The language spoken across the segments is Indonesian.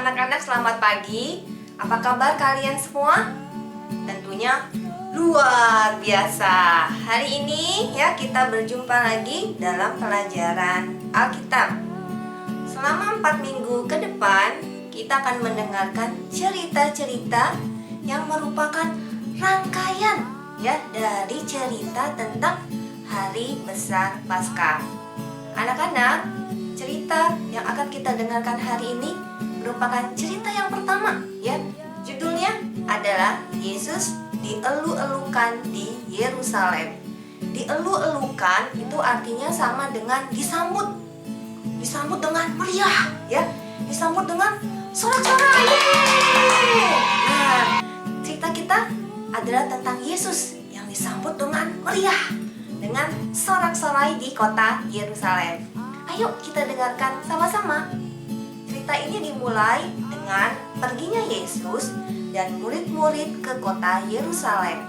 anak-anak, selamat pagi. Apa kabar kalian semua? Tentunya luar biasa. Hari ini ya kita berjumpa lagi dalam pelajaran Alkitab. Selama 4 minggu ke depan kita akan mendengarkan cerita-cerita yang merupakan rangkaian ya dari cerita tentang Hari Besar Paskah. Anak-anak, cerita yang akan kita dengarkan hari ini merupakan cerita yang pertama ya. Judulnya adalah Yesus dielu-elukan di Yerusalem. Dielu-elukan itu artinya sama dengan disambut. Disambut dengan meriah ya. Disambut dengan sorak-sorai. Nah, cerita kita adalah tentang Yesus yang disambut dengan meriah, dengan sorak-sorai di kota Yerusalem. Ayo kita dengarkan sama-sama. Cerita ini dimulai dengan perginya Yesus dan murid-murid ke kota Yerusalem.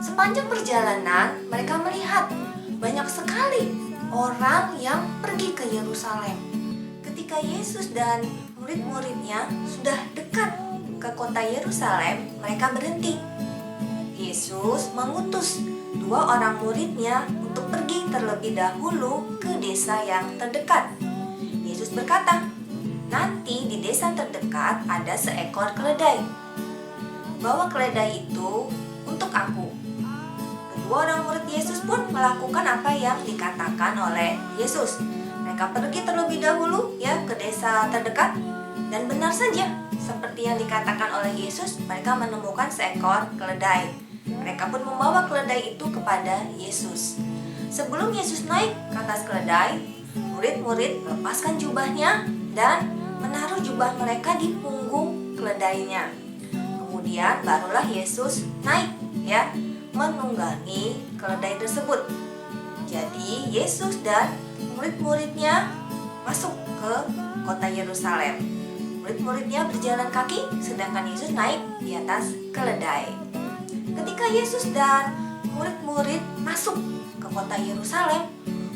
Sepanjang perjalanan mereka melihat banyak sekali orang yang pergi ke Yerusalem. Ketika Yesus dan murid-muridnya sudah dekat ke kota Yerusalem, mereka berhenti. Yesus mengutus 2 orang muridnya untuk pergi terlebih dahulu ke desa yang terdekat. Yesus berkata, "Nanti di desa terdekat ada seekor keledai. Bawa keledai itu untuk aku." Kedua orang murid Yesus pun melakukan apa yang dikatakan oleh Yesus. Mereka pergi terlebih dahulu ya ke desa terdekat, dan benar saja seperti yang dikatakan oleh Yesus, mereka menemukan seekor keledai. Mereka pun membawa keledai itu kepada Yesus. Sebelum Yesus naik ke atas keledai, murid-murid melepaskan jubahnya dan menaruh jubah mereka di punggung keledainya. Kemudian barulah Yesus naik ya, menunggangi keledai tersebut. Jadi Yesus dan murid-muridnya masuk ke kota Yerusalem. Murid-muridnya berjalan kaki, sedangkan Yesus naik di atas keledai. Ketika Yesus dan murid-murid masuk ke kota Yerusalem,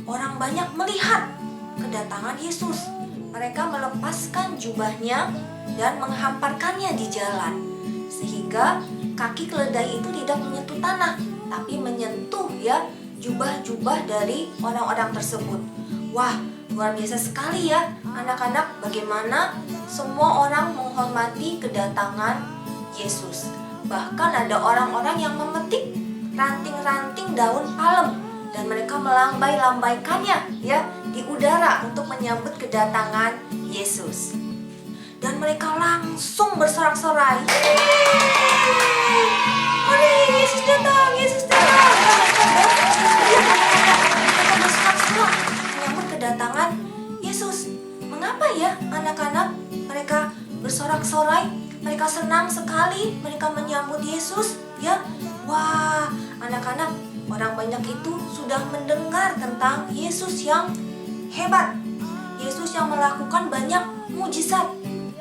orang banyak melihat kedatangan Yesus. Mereka melepaskan jubahnya dan menghamparkannya di jalan, sehingga kaki keledai itu tidak menyentuh tanah, tapi menyentuh ya jubah-jubah dari orang-orang tersebut. Wah, luar biasa sekali ya anak-anak, bagaimana semua orang menghormati kedatangan Yesus. Bahkan ada orang-orang yang memetik ranting-ranting daun palem dan mereka melambai-lambaikannya ya di udara untuk menyambut kedatangan Yesus. Dan mereka langsung bersorak-sorai. Yeay! Yesus datang, Yesus datang. Mereka bersorak-sorai menyambut kedatangan Yesus. Mengapa ya anak-anak mereka bersorak-sorai? Mereka senang sekali, mereka menyambut Yesus ya. Wah, anak-anak, orang banyak itu sudah mendengar tentang Yesus yang hebat. Yesus yang melakukan banyak mujizat,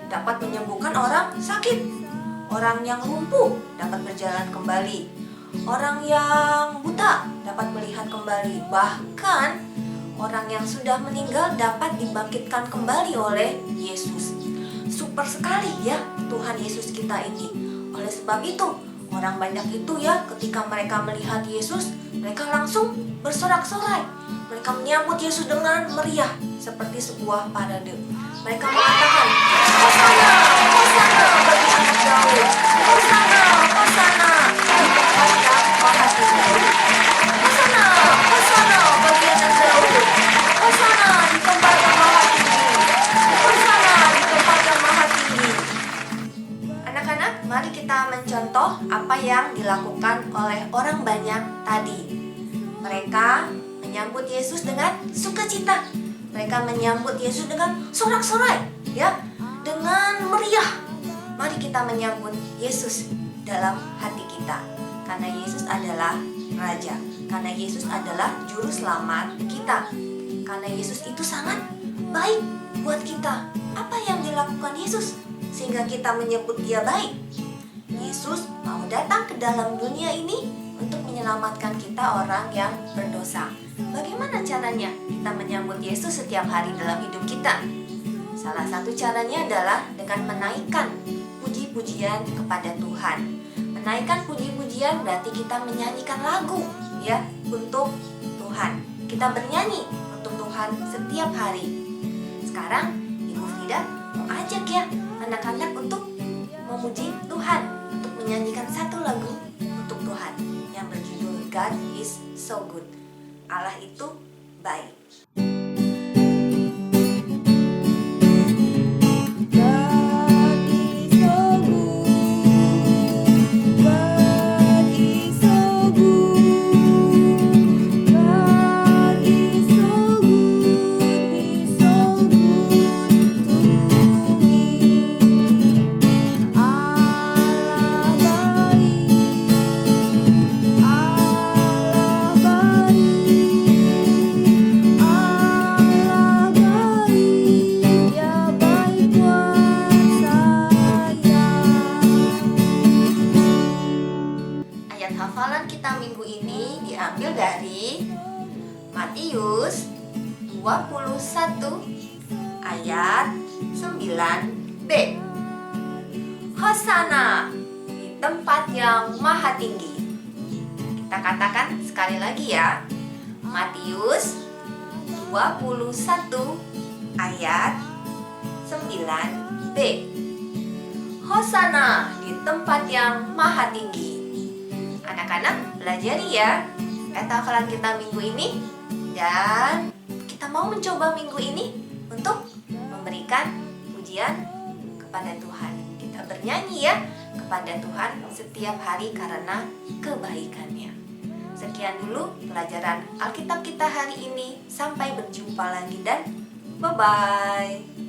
dapat menyembuhkan orang sakit, orang yang lumpuh dapat berjalan kembali, orang yang buta dapat melihat kembali, bahkan orang yang sudah meninggal dapat dibangkitkan kembali oleh Yesus. Super sekali ya Tuhan Yesus kita ini. Oleh sebab itu orang banyak itu ya ketika mereka melihat Yesus, mereka langsung bersorak-sorai. Mereka menyambut Yesus dengan meriah seperti sebuah parade. Mereka mengatakan, "Hosana, Hosana bagi anak Daud. Hosana, Hosana di tempat yang maha tinggi. Hosana, Hosana bagi anak Daud. Hosana di tempat yang maha tinggi. Hosana di tempat yang maha tinggi." Anak-anak, mari kita mencontoh apa yang dilakukan oleh orang banyak tadi. Mereka menyambut Yesus dengan sukacita. Mereka menyambut Yesus dengan sorak-sorai ya, dengan meriah. Mari kita menyambut Yesus dalam hati kita, karena Yesus adalah Raja, karena Yesus adalah juru selamat kita, karena Yesus itu sangat baik buat kita. Apa yang dilakukan Yesus sehingga kita menyebut Dia baik? Yesus mau datang ke dalam dunia ini untuk menyelamatkan kita orang yang berdosa. Bagaimana caranya kita menyambut Yesus setiap hari dalam hidup kita? Salah satu caranya adalah dengan menaikkan puji-pujian kepada Tuhan. Menaikkan puji-pujian berarti kita menyanyikan lagu ya untuk Tuhan. Kita bernyanyi untuk Tuhan setiap hari. Sekarang Ibu Frida mau ajak ya anak-anak untuk memuji Tuhan, untuk menyanyikan satu lagu untuk Tuhan yang berjudul God is so good. Allah itu baik. Hafalan kita minggu ini diambil dari Matius 21 ayat 9b. Hosana di tempat yang maha tinggi. Kita katakan sekali lagi ya. Matius 21 ayat 9b. Hosana di tempat yang maha tinggi. Anak-anak pelajari ya kata hafalan kita minggu ini, dan kita mau mencoba minggu ini untuk memberikan pujian kepada Tuhan. Kita bernyanyi ya kepada Tuhan setiap hari karena kebaikannya. Sekian dulu pelajaran Alkitab kita hari ini. Sampai berjumpa lagi dan bye-bye.